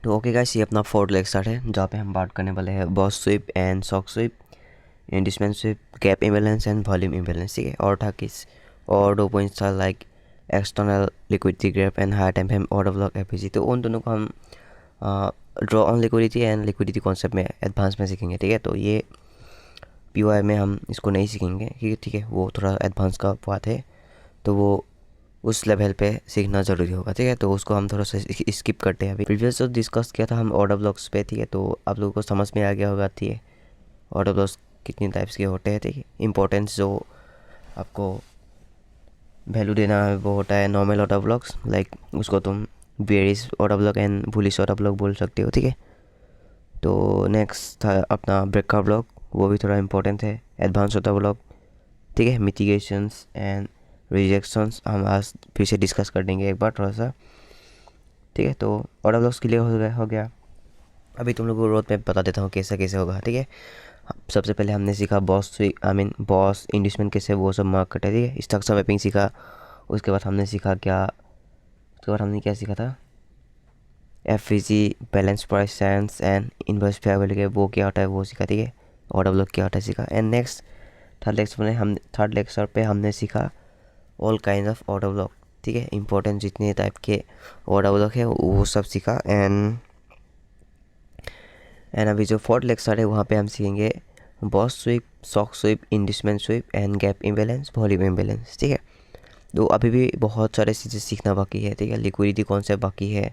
तो okay guys, ये अपना फोर्थ लेक्चर है जहाँ पे हम बात करने वाले हैं boss sweep and sock sweep, inducement sweep, gap imbalance and volume imbalance. ठीक है, और था किस और 2 पॉइंट्स था like external liquidity gap and high time frame order block FPG. तो उन दोनों को हम draw on liquidity and liquidity concept में एडवांस में सीखेंगे। ठीक है, तो ये पीओआई में हम इसको नहीं सीखेंगे क्योंकि ठीक है वो थोड़ा एडवांस का बात है, तो वो उस लेवल पे सीखना ज़रूरी होगा। ठीक है, तो उसको हम थोड़ा सा स्किप करते हैं। अभी प्रीवियस जो डिस्कस किया था हम ऑर्डर ब्लॉक्स पे, ठीक है, तो आप लोगों को समझ में आ गया होगा। ठीक है, ऑर्डर ब्लॉक्स कितनी टाइप्स के होते हैं। ठीक है, इंपॉर्टेंस जो आपको वैल्यू देना है वो होता है नॉर्मल ऑर्डर ब्लॉक्स, लाइक उसको तुम bearish order block and bullish order block बोल सकते हो। ठीक है, तो नेक्स्ट था अपना ब्रेकर ब्लॉक, वो भी थोड़ा इंपॉर्टेंट है। एडवांस ऑर्डर ब्लॉक, ठीक है, मिटिगेशंस एंड रिजेक्शंस हम आज फिर से डिस्कस कर देंगे एक बार थोड़ा सा। ठीक है, तो ऑर्डर ब्लॉक्स क्लियर हो गया। अभी तुम लोगों को रोड मैप बता देता हूँ कैसा कैसे होगा। ठीक है, सबसे पहले हमने सीखा बॉस इंड्यूसमेंट कैसे वो सब मार्क करते हैं। ठीक है, स्ट्रक्चर मैपिंग सीखा। उसके बाद हमने सीखा क्या सीखा था, FVG, balance price sense and inverse fair के वो क्या होता है वो सीखा। ठीक है, ऑर्डर ब्लॉक क्या होता है सीखा। एंड नेक्स्ट थर्ड लेक्चर पे हमने सीखा all kind of order block. ठीक है, इंपॉर्टेंट जितने टाइप के ऑर्डर ब्लॉक है वो सब सीखा। एंड अभी जो फोर्थ लेक्चर है वहाँ पे हम सीखेंगे boss sweep, sock sweep, inducement sweep and gap imbalance, volume imbalance. ठीक है, तो अभी भी बहुत सारे चीज़ें सीखना बाकी है। ठीक है, लिक्विडिटी कॉन्सेप्ट बाकी है,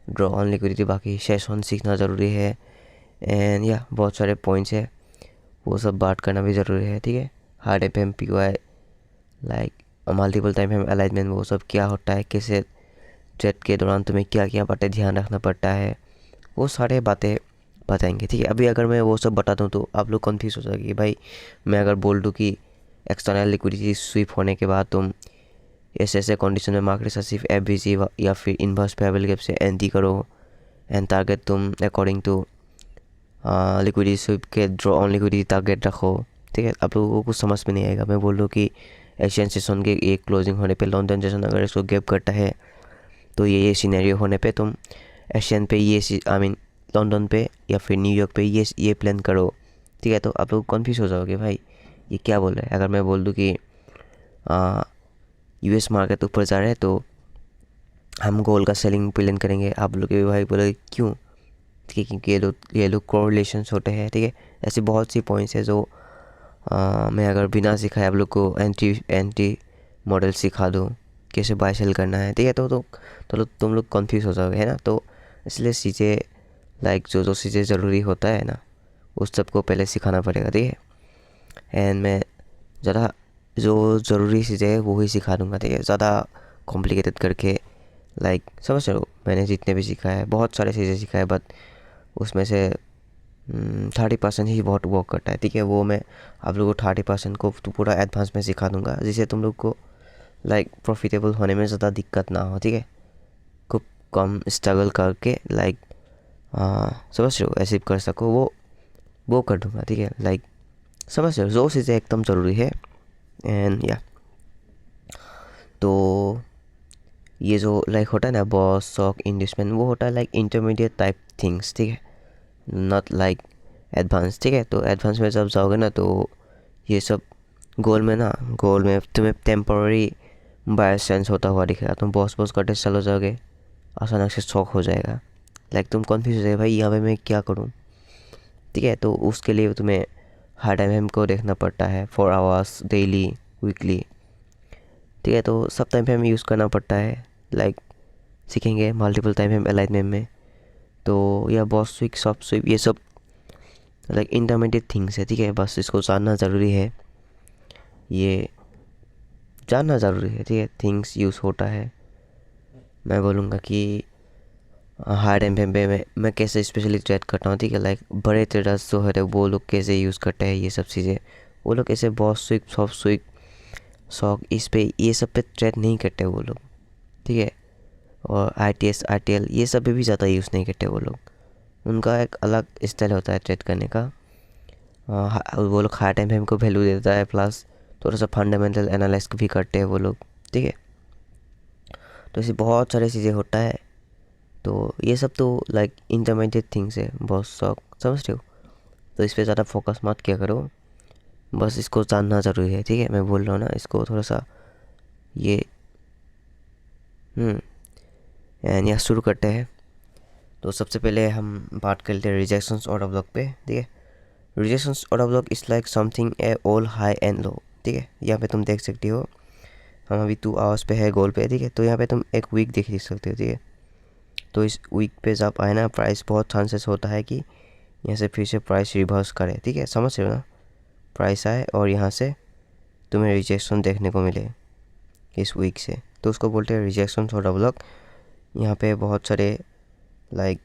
ड्रॉ ऑन लिक्विडिटी बाकी, सेशन सीखना ज़रूरी है। एंड या बहुत सारे पॉइंट्स है वो सब बात करना भी ज़रूरी है। ठीक है, hard F M P Y like multiple time frame alignment वो सब क्या होता है, कैसे ट्रेड के दौरान तुम्हें क्या क्या बातें ध्यान रखना पड़ता है, वो सारे बातें बताएंगे। ठीक है, अभी अगर मैं वो सब बता दूँ तो आप लोग कन्फ्यूज़ हो जाएगी कि भाई मैं अगर बोल दूँ कि एक्सटर्नल लिक्विडिटी स्वीप होने के बाद तुम ऐसे ऐसे कंडीशन में मार्केट से सिर्फ एफ या फिर इन्वर्स फेयरवेल गैप से एंटी करो एंड टारगेट तुम अकॉर्डिंग टू लिक्विडिटी स्वीप के ड्रॉ ऑन लिक्विडिटी टारगेट रखो। ठीक है, आप लोगों को कुछ समझ में नहीं आएगा। मैं बोल रहा हूँ कि एशियन सेशन के एक क्लोजिंग होने पे लंदन सेशन अगर इसको गैप करता है तो ये सिनेरियो होने पे तुम एशियन पे लंदन पे या फिर न्यूयॉर्क पे ये प्लान करो। ठीक है, तो आप लोग कन्फ्यूज हो जाओगे भाई ये क्या बोल रहा है। अगर मैं बोल दूँ कि यूएस मार्केट ऊपर जा रहा है तो हम गोल्ड का सेलिंग प्लान करेंगे, आप लोग भी भाई बोले क्यों। ठीक है, क्योंकि ये लोग कोरिलेशंस होते हैं। ठीक है, ऐसे बहुत सी पॉइंट्स है जो मैं अगर बिना सिखाए आप लोग को एंटी मॉडल सिखा दूँ कैसे बाय सेल करना है। ठीक है, तो तुम लोग कंफ्यूज हो जाओगे, है ना। तो इसलिए चीज़ें लाइक जो चीज़ें ज़रूरी होता है ना उस सब को पहले सिखाना पड़ेगा। ठीक है, एंड मैं ज़्यादा जो ज़रूरी चीज़ें है वो ही सिखा दूँगा। ठीक है, ज़्यादा कॉम्प्लिकेटेड करके लाइक समझ रहे हो। मैंने जितने भी सीखा है बहुत सारे चीज़ें सीखा है, बट उसमें से 30% ही बहुत वर्क करता है। ठीक है, वो मैं आप लोगों को 30% को तो पूरा एडवांस में सिखा दूंगा जिससे तुम लोग को लाइक प्रॉफिटेबल होने में ज़्यादा दिक्कत ना हो। ठीक है, खूब कम स्ट्रगल करके लाइक समझ रहे हो अचीव कर सको वो कर दूंगा। ठीक है, लाइक समझ रहे हो जो चीज़ें एकदम ज़रूरी है। एंड या तो ये जो लाइक होता है ना बॉस सॉक इंडिसमेंट, वो होता है लाइक इंटरमीडिएट टाइप थिंग्स। ठीक है, नॉट लाइक एडवांस। ठीक है, तो एडवांस में जब जाओगे ना तो ये सब गोल में तुम्हें टेम्पररी बायस सेंस होता हुआ दिखेगा। तुम बॉस करते चलो जाओगे, अचानक से शॉक हो जाएगा, लाइक तुम कन्फ्यूज हो जाएगा भाई यहाँ पे मैं क्या करूँ। ठीक है, तो उसके लिए तुम्हें हर टाइम हमको देखना पड़ता है 4 आवर्स डेली वीकली। ठीक है, तो सब टाइम पे हमें यूज़ करना पड़ता है, लाइक सीखेंगे मल्टीपल टाइम हम अलाइनमेंट में। तो या बॉस स्विक सॉप स्विप ये सब लाइक इंटरमीडिएट थिंग्स है। ठीक है, बस इसको जानना ज़रूरी है, ये जानना ज़रूरी है। ठीक है, थिंग्स यूज़ होता है। मैं बोलूँगा कि हाई टाइम फ्रेम पे मैं कैसे स्पेशली ट्रेड करता हूँ। ठीक है, लाइक बड़े ट्रेडर्स जो है वो लोग कैसे यूज़ करते हैं ये सब चीज़ें, वो लोग कैसे बॉस स्विक सॉप स्विक शॉक इस पे ये सब पे ट्रेड नहीं करते वो लोग। ठीक है, और ITS RTL ये सब पे भी ज़्यादा यूज़ नहीं करते वो लोग, उनका एक अलग स्टाइल होता है ट्रेड करने का। वो लोग हाई टाइम फ्रेम को वैल्यू देता है, प्लस थोड़ा सा फंडामेंटल एनालाइज भी करते हैं वो लोग। ठीक है, तो ऐसी बहुत सारी चीज़ें होता है। तो ये सब तो लाइक इंटरमीडिएट थिंग्स है, बहुत शौक, समझ रहे हो। तो इस पर ज़्यादा फोकस मत किया करो, बस इसको जानना ज़रूरी है, ठीक है। मैं बोल रहा हूँ ना, इसको थोड़ा सा ये एंड यहाँ शुरू करते हैं। तो सबसे पहले हम बात कर लेते हैं रिजेक्शंस ऑर्डर ब्लॉक पे, ठीक है। Rejections order block is like something A all high and low, ठीक है। यहाँ पे तुम देख सकते हो, हम अभी 2 आवर्स पे है गोल पे, ठीक है। तो यहाँ पे तुम एक वीक देख सकते हो, ठीक है। तो इस वीक पे जब आए ना प्राइस, बहुत चांसेस होता है कि यहाँ से फिर से प्राइस रिवर्स करे, ठीक है, समझ रहे हो ना। प्राइस आए और यहाँ से तुम्हें रिजेक्शन देखने को मिले इस वीक से, तो उसको बोलते हैं रिजेक्शन ऑर्डर ब्लॉक। यहाँ पे बहुत सारे लाइक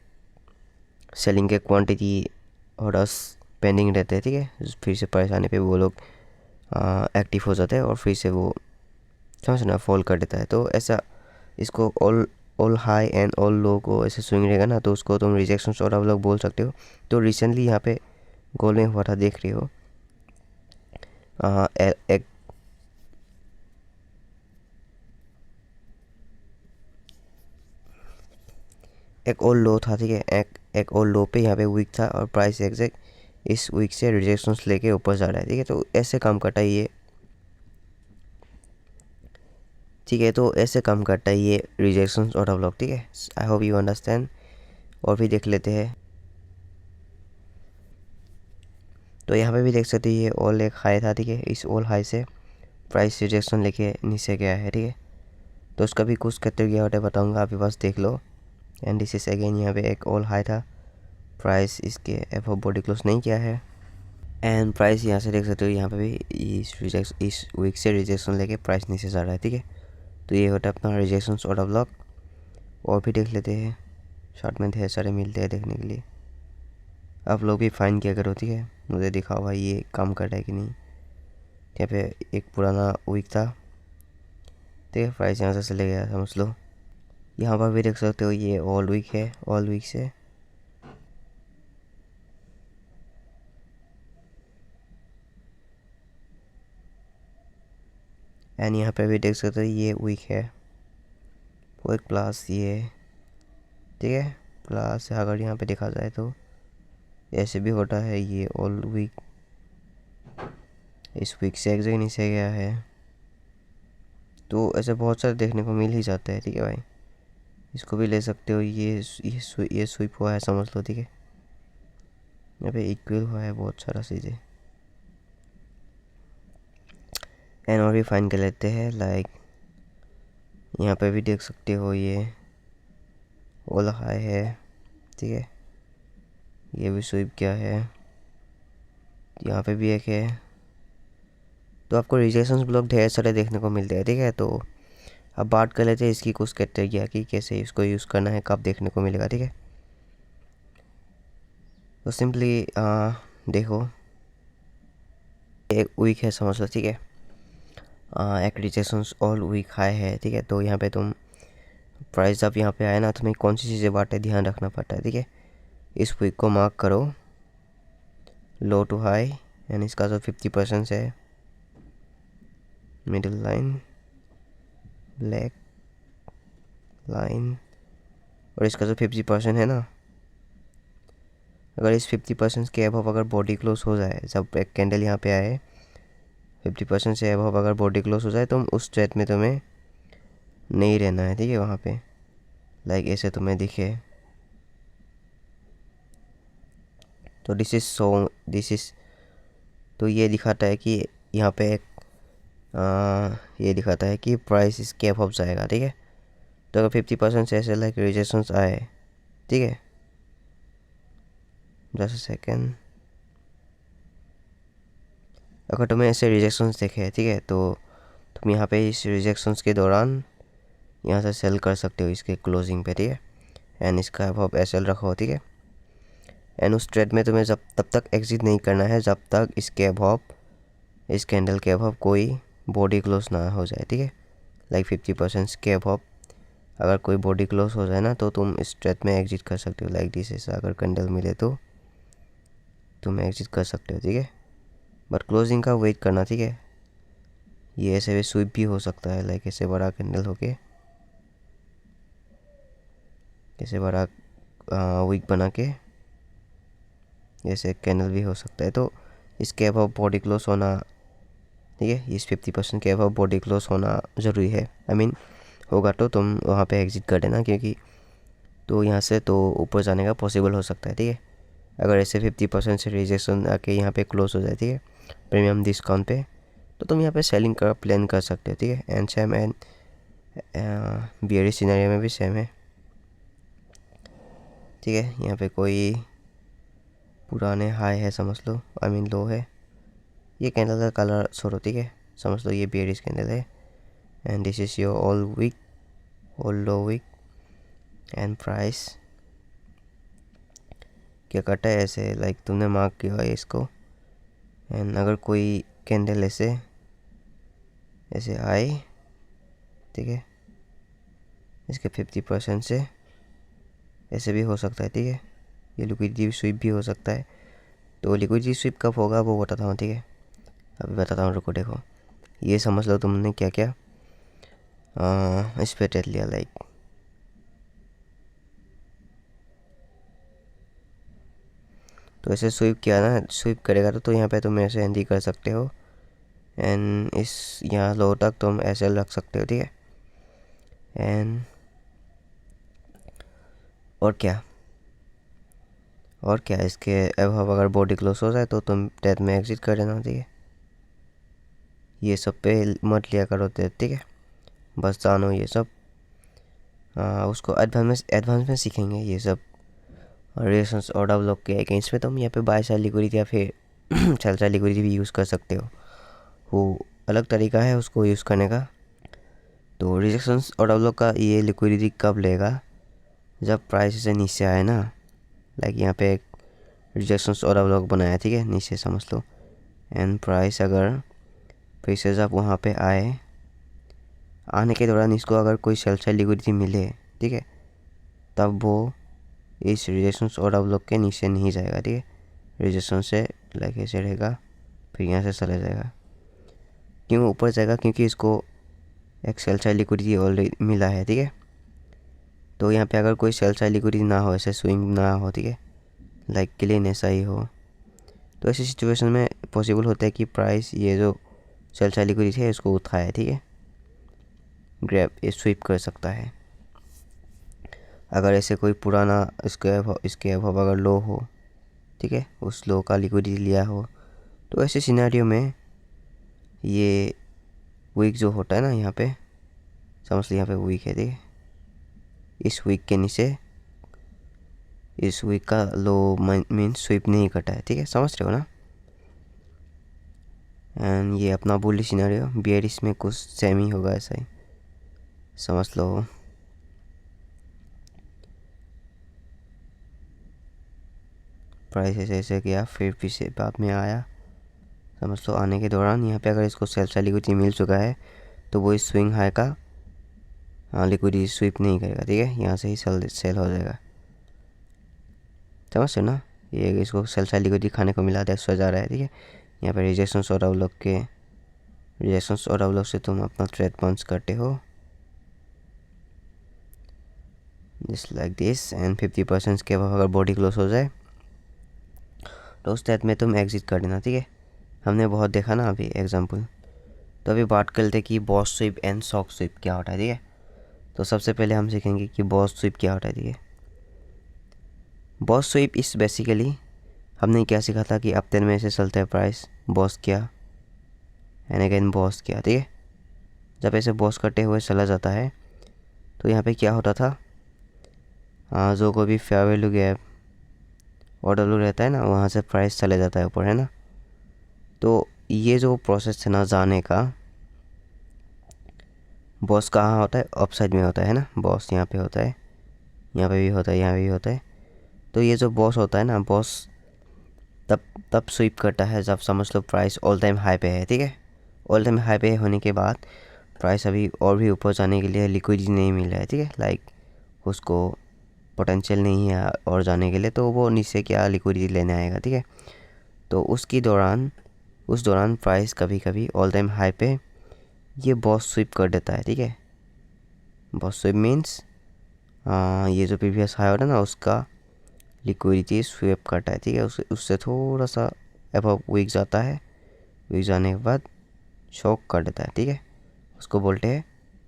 सेलिंग के क्वांटिटी ऑर्डर्स पेंडिंग रहते हैं, ठीक है। फिर से प्राइस आने पे वो लोग एक्टिव हो जाते हैं और फिर से वो समझना फॉल कर देता है। तो ऐसा इसको ऑल हाई एंड ऑल लो को ऐसे स्विंग रहेगा ना, तो उसको तुम रिजेक्शन ऑर्डर ब्लॉक बोल सकते हो। तो रिसेंटली यहाँ पे गोल में हुआ था, देख रहे हो। एक एक और लो था, ठीक है। एक और लो पे यहाँ पे वीक था और प्राइस एग्जैक्ट इस वीक से रिजेक्शंस लेके ऊपर जा रहा है, ठीक है। तो ऐसे काम करता है ये, ठीक है। तो ऐसे काम करता है ये रिजेक्शंस ऑर्डर ब्लॉक, ठीक है। I hope you understand. और भी देख लेते हैं। तो यहाँ पे भी देख सकते हैं ये ऑल एक हाई था, ठीक है। इस ऑल हाई से प्राइस रिजेक्शन लेके नीचे गया है, ठीक है। तो उसका भी कुछ कैटेगरी होता है बताऊँगा, आपके पास देख लो। एंड दिस इज अगेन, यहाँ पे एक ऑल हाई था, प्राइस इसके एफ बॉडी क्लोज नहीं किया है। एंड प्राइस यहाँ से देख सकते हो, यहाँ पे भी इस वीक से रिजेक्शन लेके प्राइस नीचे जा रहा है, ठीक है। तो ये होता है अपना रिजेक्शन ऑर्डर ब्लॉक। और भी देख लेते हैं, शॉर्ट में ढेर सारे मिलते हैं देखने के लिए। आप लोग भी फाइन किया करो, ठीक है। मुझे दिखाओ भाई ये काम कर रहा है कि नहीं। यहाँ पे एक पुराना वीक था, ठीक है। प्राइस यहाँ से चले गया, समझ लो। यहाँ पर भी देख सकते हो ये ऑल वीक है, ऑल वीक से एंड यहाँ पे भी देख सकते हो ये वीक है, वो एक प्लस ये, ठीक है। प्लस अगर यहाँ पे देखा जाए तो ऐसे भी होता है, ये ऑल वीक इस वीक से एग्जैक्ट नीचे गया है। तो ऐसे बहुत सारे देखने को मिल ही जाते हैं, ठीक है भाई। इसको भी ले सकते हो, ये स्वीप हुआ है, समझ लो, ठीक है। यहाँ पे इक्वल हुआ है बहुत सारा चीज़ें। एंड और भी फाइन कर लेते हैं, लाइक यहाँ पे भी देख सकते हो ये ओला हाई है, ठीक है। ये भी स्वीप क्या है, यहाँ पे भी एक है। तो आपको रिजेक्शंस ब्लॉक ढेर सारे देखने को मिलते हैं, ठीक है। तो अब बात कर लेते हैं इसकी कुछ कैटेगरी की, कैसे इसको यूज़ करना है, कब देखने को मिलेगा, ठीक है। तो सिंपली देखो, एक वीक है समझ लो, ठीक है। एक रिजेक्शंस ऑल वीक हाई है, ठीक है। तो यहाँ पे तुम प्राइस जब यहाँ पे आए ना, तुम्हें कौन सी चीज़ें बात है ध्यान रखना पड़ता है, ठीक है। इस वीक को मार्क करो लो टू हाई, एंड इसका जो 50% है, मिडिल लाइन, ब्लैक लाइन, और इसका जो 50% है ना, अगर इस 50% के अबव अगर बॉडी क्लोज हो जाए, जब एक कैंडल यहाँ पे आए 50% से अबव अगर बॉडी क्लोज हो जाए, तो उस ट्रेड में तुम्हें नहीं रहना है, ठीक है। वहाँ पे लाइक ऐसे तुम्हें दिखे, तो दिस इज तो ये दिखाता है कि यहाँ पे एक ये दिखाता है कि प्राइस इस कैप अप जाएगा, ठीक है। तो अगर 50% से ऐसे लाइक रिजेक्शंस आए, ठीक है, जस्ट सेकेंड, अगर तुम्हें ऐसे रिजेक्शंस देखे, ठीक है, तो तुम यहाँ पे इस रिजेक्शंस के दौरान यहाँ से सेल कर सकते हो इसके क्लोजिंग पे, ठीक है। एंड इसका अब एसएल रखो, ठीक है। एंड उस ट्रेड में तुम्हें जब तब तक एग्जिट नहीं करना है जब तक इसके अभाव, इस कैंडल के अभाव कोई बॉडी क्लोज ना हो जाए, ठीक है। लाइक 50% के अभाव अगर कोई बॉडी क्लोज हो जाए ना, तो तुम इस ट्रेड में एग्जिट कर सकते हो। लाइक दिस ऐसा अगर कैंडल मिले तो तुम एग्जिट कर सकते हो, ठीक है। बट क्लोजिंग का वेट करना, ठीक है। ये ऐसे भी स्वीप भी हो सकता है, लाइक ऐसे बड़ा कैंडल होके जैसे बड़ा विक बना के, जैसे कैंडल भी हो सकता है। तो इसके अबाव बॉडी क्लोज होना, ठीक है, इस 50% के अबाव बॉडी क्लोज होना ज़रूरी है। आई मीन होगा तो तुम वहाँ पे एग्जिट कर देना, क्योंकि तो यहाँ से तो ऊपर जाने का पॉसिबल हो सकता है, ठीक है। अगर ऐसे 50% से रिजेक्शन आके यहाँ पे क्लोज हो जाए, ठीक है, प्रीमियम डिस्काउंट पे, तो तुम यहाँ पे सेलिंग का प्लान कर सकते हो, ठीक है। And same and bearish scenario में भी सेम है, ठीक है। यहाँ पे कोई पुराने हाई है समझ लो, आई मीन लो है। ये कैंडल का कलर छोड़ो, ठीक है, समझ लो ये बियरिश कैंडल है। And this is your all week, all low week and price क्या करता है ऐसे, लाइक तुमने मार्क किया है इसको। एंड अगर कोई कैंडल ऐसे ऐसे आए, ठीक है, इसके 50% से ऐसे भी हो सकता है, ठीक है। ये लिक्विडिटी स्वीप भी हो सकता है। तो लिक्विडिटी स्वीप कब होगा वो बताता हूँ, ठीक है, अभी बताता हूँ, रुको। देखो ये समझ लो तुमने क्या क्या इस पे ट्रेड लिया, लाइक तो ऐसे स्वीप किया ना, स्वीप करेगा तो यहाँ पे तुम ऐसे एंट्री कर सकते हो। एंड इस यहाँ लो तक तुम ऐसे रख सकते हो, ठीक है। एंड और क्या इसके अब अगर बॉडी क्लोज हो जाए तो तुम डेथ में एग्जिट कर देना, ठीक है। ये सब पे मत लिया करो डेथ, ठीक है, बस जानो ये सब उसको एडवांस में सीखेंगे ये सब रिलेशंस और डेवलप के अगेंस्ट में। तुम यहाँ पे बाय साइड लिक्विडिटी या फिर सेल साइड लिक्विडिटी भी यूज़ कर सकते हो, वो अलग तरीका है उसको यूज़ करने का। तो रिजेक्शंस और डेवलप का ये लिक्विडिटी कब लेगा, जब प्राइस से नीचे आए ना, लाइक यहाँ पे एक रिजेक्शंस और डेवलप बनाया, ठीक है, नीचे समझ लो। एंड प्राइस अगर फिर से जब वहाँ पे आने के दौरान इसको अगर कोई सेल साइड लिक्विडिटी मिले, ठीक है, तब वो इस रिजेक्शंस और डेवलप के नीचे नहीं जाएगा, ठीक है। रिजेक्शन से लाइक ऐसे रहेगा, फिर यहाँ से चला जाएगा। क्यों ऊपर जाएगा, क्योंकि इसको एक सेल साइड लिक्विडिटी ऑलरेडी मिला है, ठीक है। तो यहाँ पे अगर कोई सेल साइड लिक्विडिटी ना हो, ऐसे स्विंग ना हो, ठीक है, लाइक क्लीन ऐसा ही हो, तो ऐसी सिचुएशन में पॉसिबल होता है कि प्राइस ये जो सेल साइड लिक्विडिटी है इसको उठाए, ठीक है, ग्रैब ये स्वीप कर सकता है। अगर ऐसे कोई पुराना इसके अभाव अगर लो हो, ठीक है, उस लो का लिक्विडिटी लिया हो, तो ऐसे सिनेरियो में ये वीक जो होता है ना, यहाँ पे समझ लो यहाँ पे वीक है, ठीक है, इस वीक के नीचे इस वीक का लो मीन स्वीप नहीं कटा है, ठीक है, समझ रहे हो ना। एंड ये अपना बुली सिनेरियो बियरिश में कुछ सेम ही होगा, ऐसा ही समझ लो। प्राइस ऐसे ऐसे गया, फिर पीछे बाद में आया, समझ लो। आने के दौरान यहाँ पे अगर इसको सेल साइड लिक्विडिटी मिल चुका है तो वो इस स्विंग हाई का लिक्विडिटी स्वीप नहीं करेगा, ठीक है, यहाँ से ही सेल हो जाएगा, समझ रहे ना। ये इसको सेल साइड लिक्विडिटी खाने को मिला, 10 जा रहा है, ठीक है। यहाँ पे रिजेक्शंस और अवलॉक से तुम अपना ट्रेड बंद करते हो, जस्ट लाइक दिस। एंड 50% के बाद अगर बॉडी क्लोज हो जाए तो उस टाइप में तुम एग्जिट कर देना, ठीक है। हमने बहुत देखा ना अभी एग्जांपल। तो अभी बात कर लेते कि boss sweep and sock sweep क्या होता है, ठीक है। तो सबसे पहले हम सीखेंगे कि बॉस स्वीप क्या होता है, ठीक है। बॉस स्वीप इस बेसिकली हमने क्या सीखा था कि अपटेन में से चलता है प्राइस, बॉस किया एंड अगेन बॉस किया, ठीक है। जब ऐसे बॉस करते हुए चला जाता है तो यहाँ पे क्या होता था, जो कोई भी फेयर वैल्यू गैप और डब्ल्यू रहता है ना, वहाँ से प्राइस चले जाता है ऊपर, है ना। तो ये जो प्रोसेस है ना जाने का, बॉस कहाँ होता है, अप साइड में होता है ना, बॉस यहाँ पे होता है, यहाँ पे भी होता है, यहाँ पे भी होता है। तो ये जो बॉस होता है ना, बॉस तब स्वीप करता है जब समझ लो प्राइस ऑल टाइम हाई पे है, ठीक है। ऑल टाइम हाई पे होने के बाद प्राइस अभी और भी ऊपर जाने के लिए लिक्विडिटी नहीं मिल रहा है, ठीक है, लाइक उसको पोटेंशियल नहीं है और जाने के लिए, तो वो नीचे क्या लिक्विडिटी लेने आएगा, ठीक है। तो उस दौरान प्राइस कभी कभी ऑल टाइम हाई पे ये बॉस स्वीप कर देता है, ठीक है। बॉस स्वीप मीन्स ये जो प्रीवियस हाई होता है ना उसका लिक्विडिटी स्वीप करता है, ठीक है। उससे थोड़ा सा अबव वीक जाता है, वीक जाने के बाद शॉक कर देता है, ठीक है। उसको बोलते हैं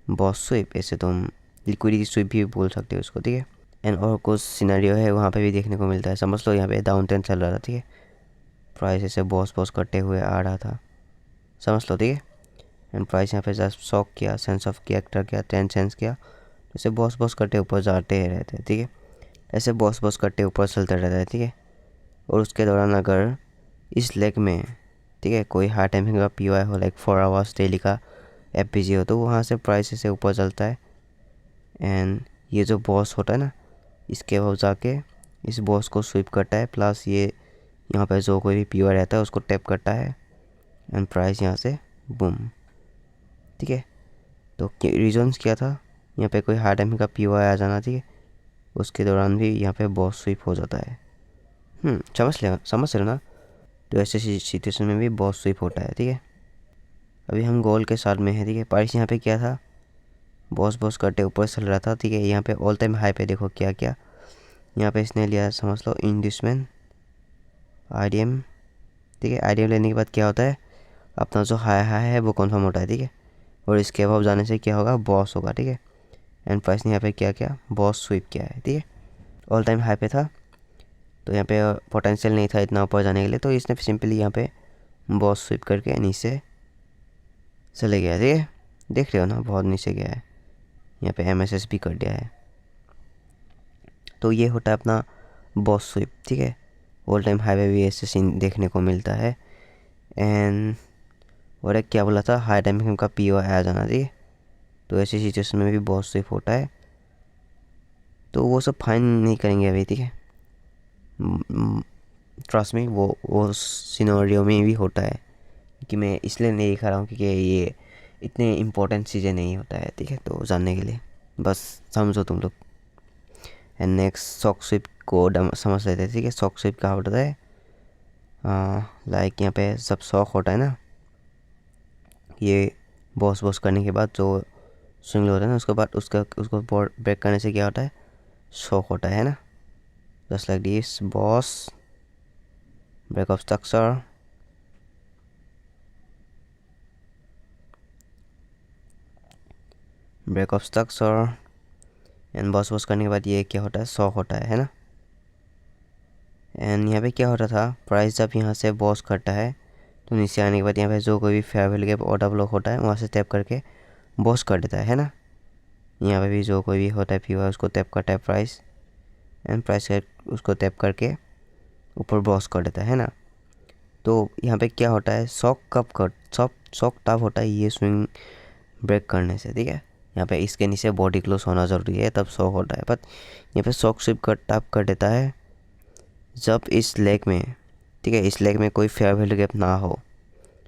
बॉस स्वीप, ऐसे तुम लिक्विडिटी स्वीप भी बोल सकते हो उसको, ठीक है। एंड और कुछ सिनेरियो है वहाँ पे भी देखने को मिलता है। समझ लो यहाँ पे डाउन ट्रेंड चल रहा था, ठीक है। प्राइस ऐसे बॉस बॉस करते हुए आ रहा था, समझ लो, ठीक है। एंड प्राइस यहाँ पे जस्ट शॉक किया, सेंस ऑफ कैरेक्टर किया, 10 सेंस किया, ऐसे बॉस बॉस करते ऊपर जाते रहते हैं, ठीक है। ऐसे बॉस बॉस करते ऊपर चलते रहता है, ठीक है। और उसके दौरान अगर इस लेग में, ठीक है, कोई हाई टाइमिंग का POI हो, लाइक 4 आवर्स डेली का FPG हो, तो वहाँ से प्राइस ऐसे ऊपर चलता है। एंड ये जो बॉस होता है ना, इसके बाद जाके इस बॉस को स्वीप करता है, प्लस ये यहाँ पे जो कोई भी POI रहता है उसको टैप करता है एंड प्राइस यहाँ से बूम, ठीक है। तो रीजन्स क्या था, यहाँ पे कोई हाई टाइमिंग का POI आ जाना, ठीक है, उसके दौरान भी यहाँ पे बॉस स्वीप हो जाता है। समझ रहे ना। तो ऐसे सिचुएशन में भी बॉस स्वीप होता है, ठीक है। अभी हम गोल के साथ में है, ठीक है। प्राइस यहाँ पे क्या था, बॉस बॉस करते ऊपर चल रहा था, ठीक है। यहाँ पे ऑल टाइम हाई पे देखो क्या क्या यहाँ पे इसने लिया, समझ लो इंडस्ट्रियल IDM, ठीक है। IDM लेने के बाद क्या होता है, अपना जो हाई हाई है वो कन्फर्म होता है, ठीक है। और इसके अबाव जाने से क्या होगा, बॉस होगा, ठीक है। एंड प्राइस ने यहाँ पे क्या क्या बॉस स्वीप किया है, ठीक है। ऑल टाइम हाई पे था, तो यहाँ पे पोटेंशियल नहीं था इतना ऊपर जाने के लिए, तो इसने सिंपली यहाँ पे बॉस स्वीप करके नीचे चले गया, ठीक है। देख रहे हो ना, बहुत नीचे गया है, यहाँ पे MSS भी कर दिया है। तो ये होता है अपना बॉस स्वीप, ठीक है। ऑल टाइम हाई पे भी ऐसे सीन देखने को मिलता है। एंड और एक क्या बोला था, हाई टाइमिंग का POI आ जाना, ठीक है। तो ऐसी सिचुएशन में भी बॉस स्वीप होता है। तो वो सब फाइन नहीं करेंगे अभी, ठीक है। ट्रस्ट में वो सिनेरियो में भी होता है, कि मैं इसलिए नहीं दिखा रहा हूँ क्योंकि ये इतने इम्पोर्टेंट चीज़ें नहीं होता है, ठीक है। तो जानने के लिए बस समझो तुम लोग। एंड नेक्स्ट सॉक स्वीप को समझ लेते हैं, ठीक है। सॉक स्वीप क्या होता है, लाइक यहाँ पे सब शॉक होता है ना, ये बॉस बॉस करने के बाद जो स्विंग होता है ना, उसके बाद उसको ब्रेक करने से क्या होता है, शॉक होता है ना। Just like this boss break of structure, break of structure and boss boss करने के बाद ये क्या होता है, शॉक होता है ना। एंड यहाँ पे क्या होता था, प्राइस जब यहाँ से बॉस करता है तो नीचे आने के बाद यहाँ पे जो कोई भी fair value gap order block होता है वहाँ से टैप करके बॉस कर देता है ना। यहाँ पे भी जो कोई भी होता है POI उसको टैप करता है प्राइस, एंड प्राइस उसको टैप करके ऊपर बॉस कर देता है ना। तो यहाँ पे क्या होता है, शॉक तब होता है ये स्विंग ब्रेक करने से, ठीक है। यहाँ पे इसके नीचे बॉडी क्लोज होना ज़रूरी है तब शॉक होता है, बट यहाँ पे शॉक स्विप कर टैप कर देता है जब इस लेग में, ठीक है, इस लेग में कोई फेयर वैल्यू गैप ना हो।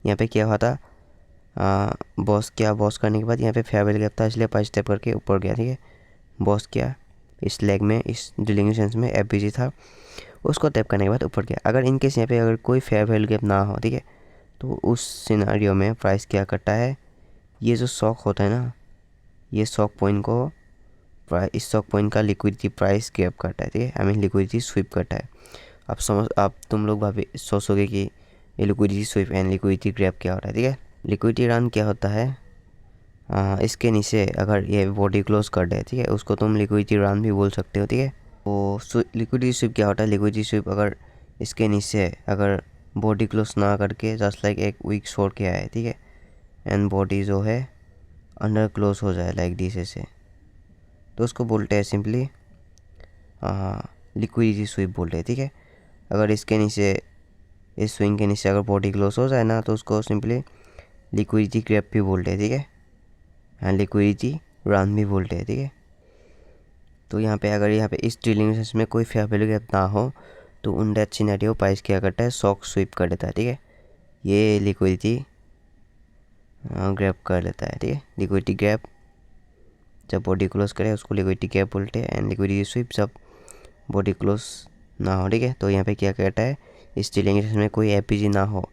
यहाँ पे क्या हुआ था, बॉस करने के बाद यहाँ पे फेयर वैल्यू गैप था, इसलिए प्राइस टैप करके ऊपर गया, ठीक है। बॉस किया इस लेग में, इस ड्रिलिंग सेंस में FPG था, उसको टैप करने के बाद ऊपर गया। अगर इनकेस यहाँ पे अगर कोई फेयर वैल्यू गैप ना हो, ठीक है, तो उस सिनेरियो में प्राइस क्या करता है, ये जो शॉक होता है ना, ये शॉक पॉइंट को इस शॉक पॉइंट का लिक्विडिटी प्राइस गैप करता है, ठीक है। आई मीन लिक्विडिटी स्वीप करता है। आप तुम लोग सोचोगे कि ये liquidity SVEEP and liquidity grab क्या होता है, ठीक है। लिक्विडिटी रन क्या होता है, इसके नीचे अगर ये बॉडी क्लोज कर दे, ठीक है, उसको तुम लिक्विडिटी रन भी बोल सकते हो, ठीक है। तो लिक्विडिटी स्वीप क्या होता है, लिक्विडिटी स्वीप अगर इसके नीचे अगर बॉडी क्लोज ना करके जस्ट लाइक एक वीक छोड़ के आए, ठीक है, एंड बॉडी जो है अंडर क्लोज हो जाए लाइक दिस ऐसे, तो उसको बोलते हैं सिंपली लिक्विडिटी स्वीप बोलते हैं, ठीक है। अगर इसके नीचे इस स्विंग के नीचे अगर बॉडी क्लोज हो जाए ना तो उसको सिंपली लिक्विडिटी ग्रैब भी बोलते हैं, ठीक है, एंड लिक्विडिटी रन भी बोलते हैं, ठीक है। तो यहाँ पे अगर यहाँ पे इस ड्रिलिंग सेंस में कोई फेयर वैल्यू गैप ना हो तो उन डेट सिनेरियो प्राइस क्या करता है, शॉक स्वीप कर देता है, ठीक है। ये लिक्विडिटी ग्रैब कर लेता है, ठीक है। लिक्विडिटी ग्रैब जब बॉडी क्लोज करे उसको लिक्विडिटी ग्रैब बोलते हैं, एंड लिक्विडिटी स्वीप जब बॉडी क्लोज ना हो, ठीक है। तो यहाँ पे क्या करता है, इस ड्रिलिंग सेंस में कोई FPG ना हो,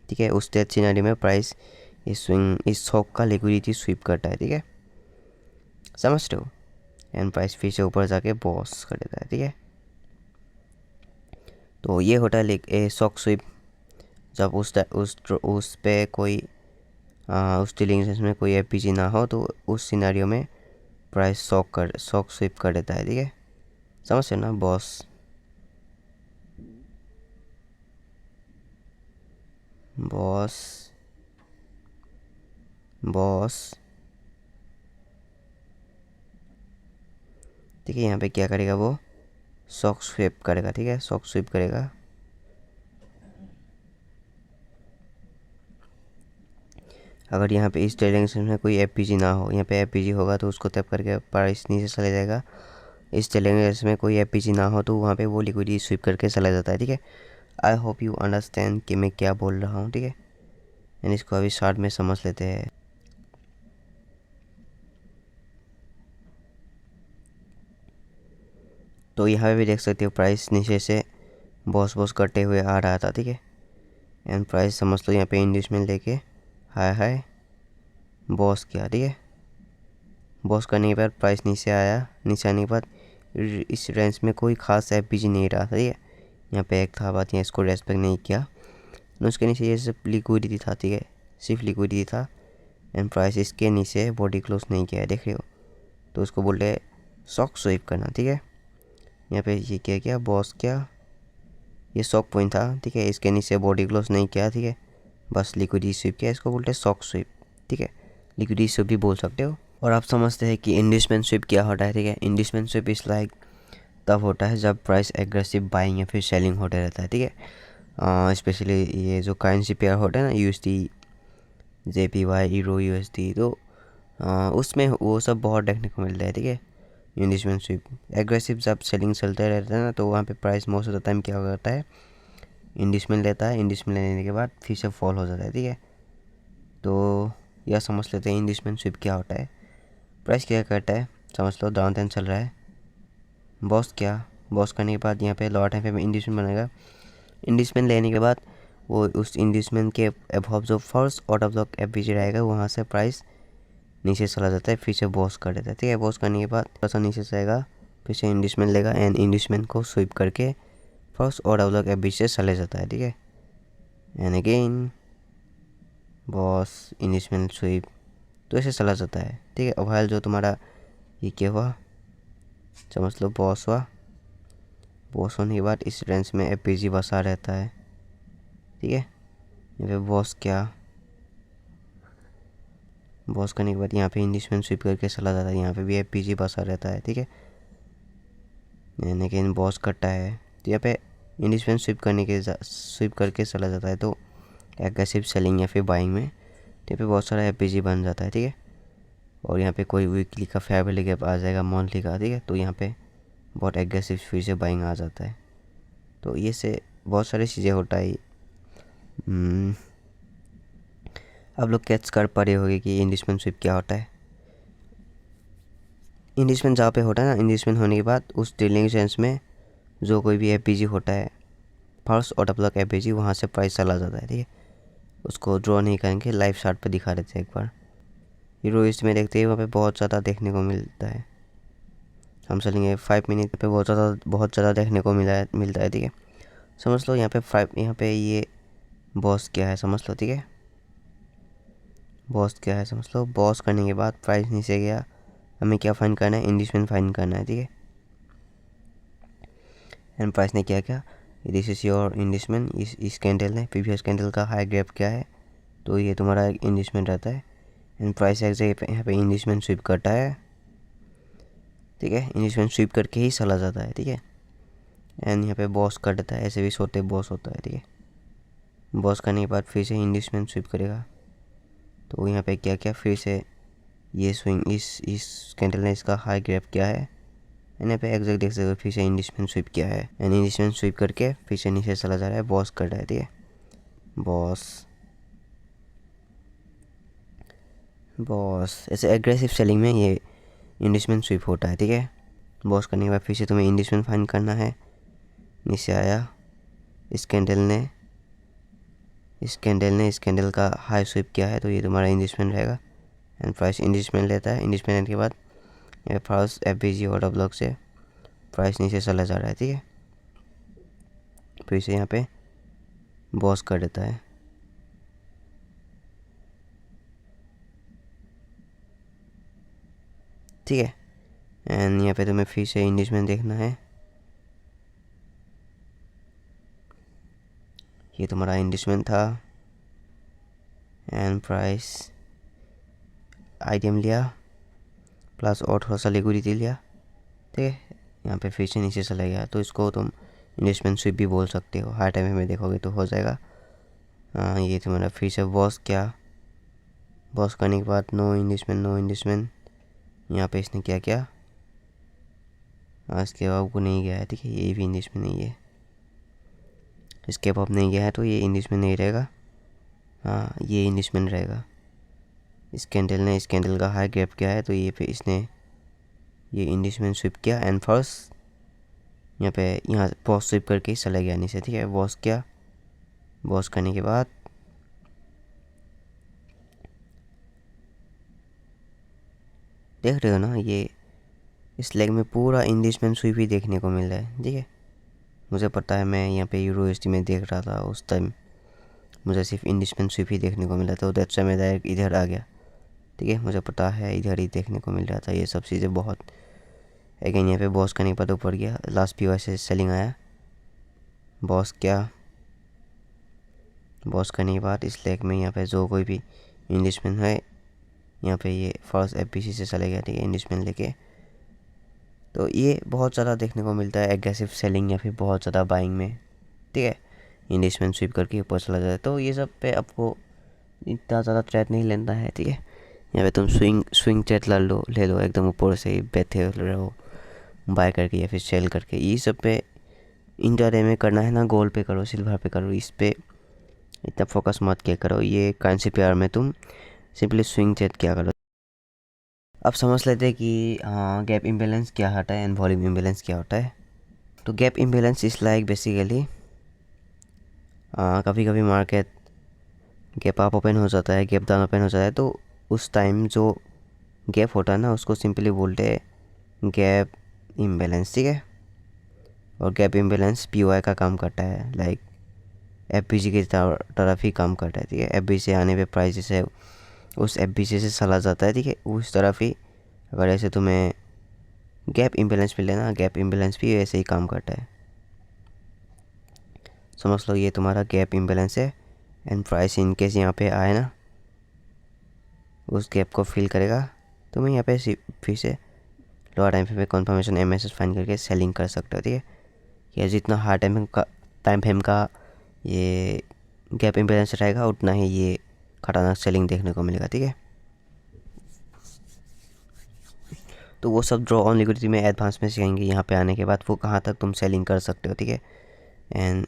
ठीक है, उस डेट सिनेरियो में प्राइस इस शॉक का लिक्विडिटी स्वीप करता है, ठीक है। समझ रहे हो। एंड प्राइस फिर से ऊपर जाके बॉस कर देता है, ठीक है। तो ये होता है सॉक स्विप। जब उस पे कोई उस डीलिंग सेंस में कोई एपीजी ना हो तो उस सिनेरियो में प्राइस सॉक स्विप कर देता है, ठीक है। समझ ना बॉस बॉस बॉस ठीक है। यहाँ पे क्या करेगा वो सॉक स्विप करेगा, ठीक है, सॉक स्विप करेगा। अगर यहाँ पे इस डायरेक्शन में कोई एपीजी ना हो, यहाँ पे एपीजी होगा तो उसको टैप करके प्राइस नीचे चले जाएगा। इस डायरेक्शन में कोई एपीजी ना हो तो वहाँ पे वो लिक्विडिटी स्विप करके चला जाता है, ठीक है। आई होप यू अंडरस्टैंड कि मैं क्या बोल रहा हूँ, ठीक है। एंड इसको अभी शॉर्ट में समझ लेते हैं। तो यहाँ पे भी देख सकते हो प्राइस नीचे से बॉस करते हुए आ रहा था, ठीक है। एंड प्राइस समझ लो यहाँ पे इंडिसमेंट लेके हाई बॉस किया, ठीक है। बॉस करने के बाद प्राइस नीचे आया। नीचे आने के बाद इस रेंज में कोई खास एपीजी नहीं रहा था, ठीक है। यहाँ पे एक था बात, यहाँ इसको रेस्पेक्ट नहीं किया। उसके नीचे ये सिर्फ लिक्विडिटी था, ठीक है, सिर्फ लिक्विडिटी था। एंड प्राइस इसके नीचे बॉडी क्लोज नहीं किया है, देख रहे हो। तो उसको बोलते सॉक स्वीप करना, ठीक है। यहाँ पे ये क्या बॉस क्या, ये सॉक पॉइंट था, ठीक है। इसके नीचे बॉडी क्लोज नहीं किया, ठीक है, बस लिक्विडिटी स्वीप किया। इसको बोलते हैं सॉक स्वीप, ठीक है। लिक्विडिटी स्वीप भी बोल सकते हो। और आप समझते हैं कि इंडिसमेंट स्वीप क्या होता है, ठीक है। इंडिसमेंट स्वीप इस लाइक तब होता है जब प्राइस एग्रेसिव बाइंग या फिर सेलिंग होते रहता है, ठीक है। स्पेशली ये जो करेंसी पेयर होता है ना, यूएसडी, जेपीवाई, यूरो, यूएसडी, तो उसमें वो सब बहुत देखने को मिलता है, ठीक है। इंडिसमेंट स्वीप एग्रेसिव जब सेलिंग चलते रहता है ना, तो वहाँ पे price most of the time क्या करता है, इंडिसमेंट लेता है। इंडिसमेंट लेने के बाद फिर से फॉल हो जाता है, ठीक है। तो यह समझ लेते हैं इंडिसमेंट स्वीप क्या होता है। प्राइस क्या करता है, समझ लो डाउन ट्रेंड चल रहा है। बॉस करने के बाद यहाँ पे लोअर टाइम पे इंडिसमेंट बनेगा। इंडिसमेंट लेने के बाद वो उस इंडिसमेंट के अबव जो फर्स्ट ऑर्डर ब्लॉक एपीजी रहेगा वहाँ से प्राइस नीचे चला जाता है, फिर से बॉस कर देता है, ठीक है। बॉस करने के बाद थोड़ा सा नीचे जाएगा, फिर से इंडिसमेंट लेगा एंड इंडिसमेंट को स्वीप करके फर्स्ट ऑर्डर ब्लॉक एपीजी से चले जाता है, ठीक है। एंड अगेन बॉस इंडिसमेंट स्वीप, तो ऐसे चला जाता है, ठीक है। अब जो तुम्हारा ये क्या हुआ, समझ लो बॉस हुआ। बॉस होने के बाद इस रेंज में एपीजी बसा रहता है, ठीक है। यहाँ पे बॉस करने के बाद यहाँ पे इंडिसमेंट स्वीप करके चला जाता है, यहाँ पे भी एपीजी बसा रहता है, ठीक है। लेकिन बॉस कटता है तो यहाँ पे इंडिसमेंट स्वीप करके चला जाता है, तो एग्रेसिव सेलिंग या फिर बाइंग में तो यहाँ पे बहुत सारा एपीजी बन जाता है, ठीक है। और यहाँ पे कोई वीकली का फेयर वैल्यू गैप आ जाएगा, मंथली का, ठीक है। तो यहाँ पे बहुत एग्रेसिव फिर से बाइंग आ जाता है। तो ये से बहुत सारी चीज़ें होता है। आप लोग कैच कर पा रहे होंगे कि इंडिसमेंट स्वीप क्या होता है। इंडिसमेंट जहाँ पे होता है ना, इंडिसमेंट होने के बाद उस डीलिंग सेंस में जो कोई भी एपीजी होता है, फर्स्ट ऑर्डर ब्लॉक एपीजी, वहाँ से प्राइस चला जाता है, ठीक है। उसको ड्रॉ नहीं करेंगे, लाइव चार्ट पे दिखा देते हैं एक बार। हीरोइस्ट में देखते हैं वहाँ पे बहुत ज़्यादा देखने को मिलता है। हम चलेंगे 5 मिनट पे, बहुत ज़्यादा देखने को मिलता है, ठीक है। समझ लो यहाँ पे ये बॉस क्या है, समझ लो, ठीक है। बॉस क्या है समझ लो। बॉस करने के बाद प्राइस नीचे गया, हमें क्या फाइंड करना है, इंडिसमेंट फाइंड करना है, ठीक है। एंड प्राइस ने क्या किया, दिस इज़ योर इंडिसमेंट। इस कैंडल ने प्रीवियस कैंडल का हाई गैप क्या है, तो ये तुम्हारा इंडिसमेंट रहता है। एंड प्राइस एग्जैक्ट यहाँ पे इंडिसमेंट स्वीप करता है, ठीक है। इंडिसमेंट स्वीप करके ही चला जाता है, ठीक है। एंड यहाँ पे बॉस कर देता है, ऐसे भी सोते बॉस होता है, ठीक है। बॉस करने के बाद फिर से इंडिसमेंट स्वीप करेगा, तो यहाँ पे क्या फिर से ये स्विंग, इस कैंडल ने इसका हाई गैप क्या है, एंड यहाँ पे एग्जैक्ट देख सकते हो फिर से इंडिसमेंट स्वीप किया है। एंड इंडिसमेंट स्वीप करके फिर से नीचे चला जा रहा है, बॉस कर रहा है, ठीक है। बॉस ऐसे एग्रेसिव सेलिंग में ये इंडिसमेंट स्वीप होता है, ठीक है। बॉस करने के बाद फिर से तुम्हें इंडिसमेंट फाइंड करना है। नीचे आया, इस कैंडल ने का हाई स्वीप किया है, तो ये तुम्हारा इंडिसमेंट रहेगा। एंड प्राइस इंडिसमेंट लेता है। इंडिसमेंट के बाद ये फर्स्ट FBG ऑर्डर ब्लॉक से प्राइस नीचे चला जा रहा है, ठीक है। फिर से यहाँ पे बॉस कर देता है, ठीक है। एंड यहाँ पे तुम्हें फिर से इंडिसमेंट देखना है। ये तुम्हारा इंडिसमेंट था एंड प्राइस आइटम लिया प्लस और थोड़ा सा लिक्विडिटी लिया, ठीक है। यहाँ पे फिर से नीचे चला गया, तो इसको तुम इन्वेस्टमेंट स्विप भी बोल सकते हो। हाई टाइम में देखोगे तो हो जाएगा। ये तुम्हारा फिर से बॉस किया, बॉस करने के बाद नो इन्वेस्टमेंट। यहाँ पे इसने क्या किया, इसके बाद को नहीं गया है, ठीक है। ये भी इन्वेस्टमेंट नहीं है, इसके बाद नहीं गया है तो ये इन्वेस्टमेंट नहीं रहेगा। हाँ, ये इन्वेस्टमेंट रहेगा। इस कैंडल का हाई गैप किया है, तो ये पे इसने ये इन्वेस्टमेंट स्विप किया एंड फर्स्ट यहाँ बॉस स्विप करके चला गया नीचे, ठीक है। बॉस किया, बॉस करने के बाद देख रहे हो ना, ये इस लेग में पूरा इन्वेस्टमेंट स्विप ही देखने को मिल रहा है, ठीक है। मुझे पता है, मैं यहाँ पे यूरो में देख रहा था उस टाइम, मुझे सिर्फ इन्वेस्टमेंट स्विप ही देखने को मिला, तो दैट्स व्हाई मैं डायरेक्ट इधर आ गया, ठीक है। मुझे पता है इधर ही देखने को मिल रहा था ये सब चीज़ें बहुत। अगेन यहाँ पे बॉस करने के बाद ऊपर गया, लास्ट POI से सेलिंग आया, बॉस क्या, बॉस करने के बाद इस लेग में यहाँ पे जो कोई भी इन्वेस्टमेंट है, यहाँ पे ये फर्स्ट FBC से चले गया, ठीक है, इन्वेस्टमेंट लेके। तो ये बहुत ज़्यादा देखने को मिलता है एग्रेसिव सेलिंग या फिर बहुत ज़्यादा बाइंग में, ठीक है। इन्वेस्टमेंट स्विप करके ऊपर चला जाए, तो ये सब पे आपको इतना ज़्यादा ट्रेड नहीं लेना है, ठीक है। यहाँ पे तुम स्विंग ट्रेड ले लो एकदम ऊपर से ही बैठे रहो, बाय करके या फिर सेल करके। ये सब पे इंट्राडे में करना है ना, गोल्ड पे करो, सिल्वर पे करो, इस पे इतना फोकस मत किया करो। ये करेंसी पेयर में तुम सिंपली स्विंग ट्रेड किया करो। अब समझ लेते हैं कि गैप इम्बैलेंस क्या होता है एंड वॉल्यूम इम्बैलेंस क्या होता है। तो gap imbalance is like basically कभी कभी मार्केट गैप अप ओपन हो जाता है, गैप डाउन ओपन हो जाता है, तो उस टाइम जो गैप होता है ना, उसको सिंपली बोलते हैं गैप इम्बैलेंस, ठीक है। और गैप इम्बैलेंस POI का काम करता है, लाइक FBC की तरफ ही काम करता है, ठीक है। FBC आने पे प्राइस जैसे उस FBC से चला जाता है, ठीक है, उस तरफ ही। अगर ऐसे तुम्हें गैप इम्बैलेंस मिले ना, गैप इम्बैलेंस भी ऐसे ही काम करता है। समझ लो ये तुम्हारा गैप इम्बैलेंस है एंड प्राइस इन केस यहाँ पे आए ना, उस गैप को फिल करेगा, तो मैं यहाँ पे फिर से लोअर टाइम फ्रेम पे कन्फर्मेशन MSS फाइन करके सेलिंग कर सकते हो, ठीक है। या जितना हार्ड टाइम फ्रेम का ये गैप इम्बैलेंस रहेगा, उतना ही ये खतरनाक सेलिंग देखने को मिलेगा, ठीक है। तो वो सब ड्रॉ ऑन लिक्विडिटी में एडवांस में सीखेंगे यहाँ पे आने के बाद, वो कहाँ तक तुम सेलिंग कर सकते हो, ठीक है। एंड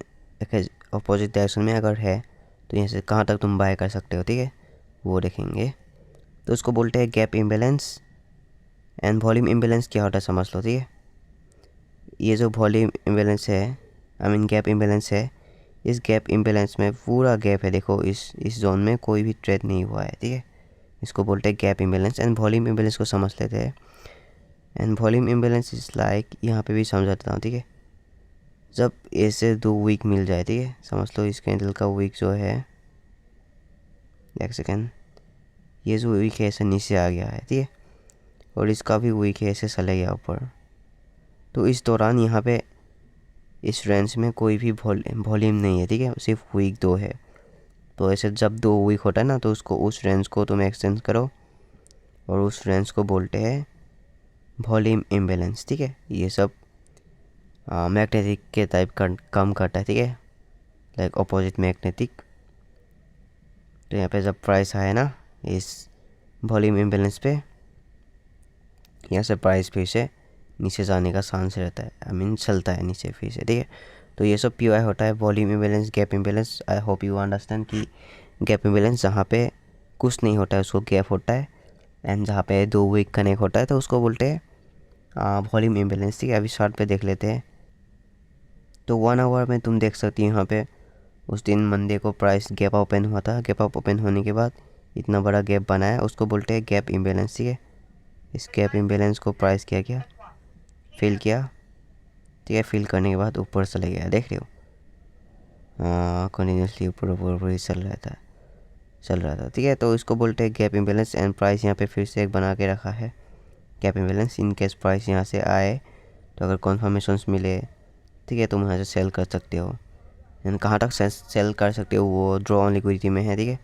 अपोजिट डायरेक्शन में अगर है तो यहाँ से कहाँ तक तुम बाय कर सकते हो, ठीक है, वो देखेंगे। तो उसको बोलते हैं gap imbalance. And volume imbalance क्या होता है समझ लो, ठीक है। ये जो वॉल्यूम इम्बैलेंस है, आई मीन गैप इम्बैलेंस है, इस गैप इम्बैलेंस में पूरा गैप है, देखो इस जोन में कोई भी ट्रेड नहीं हुआ है, ठीक है। इसको बोलते हैं gap imbalance. And volume imbalance को समझ लेते हैं। And volume imbalance is like, यहाँ पे भी समझा देता हूँ, ठीक है। जब ऐसे 2 वीक मिल जाए, ठीक है, समझ लो इस कैंडल का वीक जो है, एक सेकेंड, ये जो वीक है ऐसे नीचे आ गया है, ठीक है, और इसका भी वीक है ऐसे चले गया ऊपर। तो इस दौरान यहाँ पे इस रेंज में कोई भी वॉल्यूम नहीं है, ठीक है, सिर्फ वीक 2 है। तो ऐसे जब 2 वीक होता है ना, तो उसको उस रेंज को तुम एक्सटेंड करो और उस रेंज को बोलते हैं वॉल्यूम इम्बैलेंस, ठीक है। ये सब मैग्नेटिक के टाइप काम करता है, ठीक है, लाइक अपोजिट मैग्नेटिक। तो यहाँ पे जब प्राइस आए ना इस वॉल्यूम इम्बैलेंस पे, यहाँ से प्राइस फिर से नीचे जाने का चांस रहता है, आई मीन चलता है नीचे फिर से, ठीक है। तो ये सब POI होता है, volume imbalance, gap imbalance. I hope you understand कि गैप इम्बैलेंस जहाँ पे कुछ नहीं होता है उसको गैप होता है, एंड जहाँ पे 2 वीक कनेक्ट होता है तो उसको बोलते हैं वॉल्यूम इम्बैलेंस, ठीक है। अभी शार्ट पे देख लेते हैं। तो 1 आवर में तुम देख सकती हो यहाँ पे उस दिन मंडे को प्राइस गैप ओपन हुआ था, गैप अप ओपन होने के बाद इतना बड़ा गैप बना है, उसको बोलते हैं गैप इम्बैलेंस, ठीक है। इस गैप इम्बैलेंस को प्राइस किया गया, फिल किया, ठीक है। फिल करने के बाद ऊपर चले गया, देख रहे हो, कंटिन्यूसली ऊपर ऊपर ऊपर ही चल रहा था, ठीक है। तो इसको बोलते हैं गैप इम्बैलेंस। एंड प्राइस यहाँ पे फिर से एक बना के रखा है gap imbalance. In case price यहाँ से आए तो अगर कन्फर्मेशंस मिले, ठीक है, तुम यहाँ से सेल कर सकते हो। एंड कहाँ तक सेल कर सकते हो वो ड्रॉ ऑन लिक्विडिटी में है, ठीक है।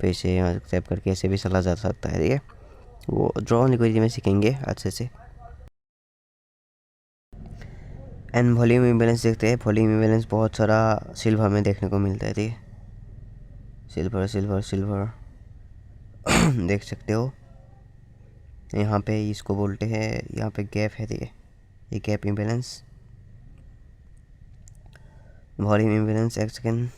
पैसे यहाँ एक्सेप्ट करके ऐसे भी चला जा सकता है, ठीक है। वो ड्रॉ ऑन लिक्विडिटी में सीखेंगे अच्छे से। एंड वॉल्यूम इम्बैलेंस देखते हैं। वॉल्यूम इम्बैलेंस बहुत सारा सिल्वर में देखने को मिलता है, ठीक है। सिल्वर सिल्वर सिल्वर देख सकते हो यहाँ पे, इसको बोलते हैं, यहाँ पे गैप है, ठीक है, ये गैप इम्बैलेंस। वॉल्यूम इम्बैलेंस, एक सेकेंड,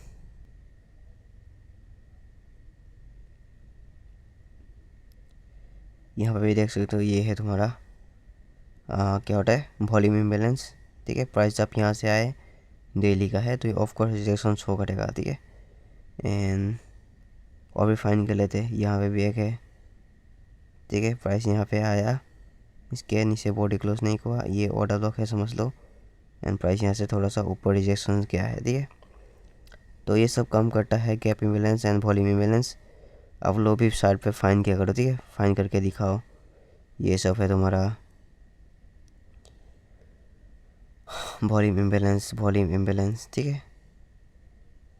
यहाँ पे भी देख सकते हो, ये है तुम्हारा क्या होता है, वॉल्यूम इम्बैलेंस, ठीक है। प्राइस जब यहाँ से आए डेली का है तो ये ऑफ कोर्स रिजेक्शन शो करेगा, ठीक है। एंड और भी फाइन कर लेते हैं, यहाँ पे भी एक है, ठीक है। प्राइस यहाँ पे आया, इसके नीचे बॉडी क्लोज नहीं हुआ, ये ऑर्डर ब्लॉक है समझ लो। एंड प्राइस यहाँ से थोड़ा सा ऊपर रिजेक्शन किया है, ठीक है। तो ये सब काम करता है gap imbalance and volume imbalance. अब लोग भी साइड पे फाइन किया करो, ठीक है, फाइन करके दिखाओ। ये सब है तुम्हारा वॉल्यूम इम्बैलेंस, ठीक है।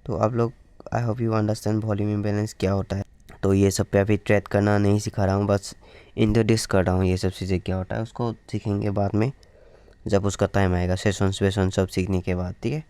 तो आप लोग, I hope you understand volume imbalance क्या होता है। तो ये सब पे अभी ट्रेड करना नहीं सिखा रहा हूँ, बस इंट्रोड्यूस कर रहा हूँ ये सब चीज़ें क्या होता है, उसको सीखेंगे बाद में जब उसका टाइम आएगा, सेशंस वेशन सब सीखने के बाद, ठीक है।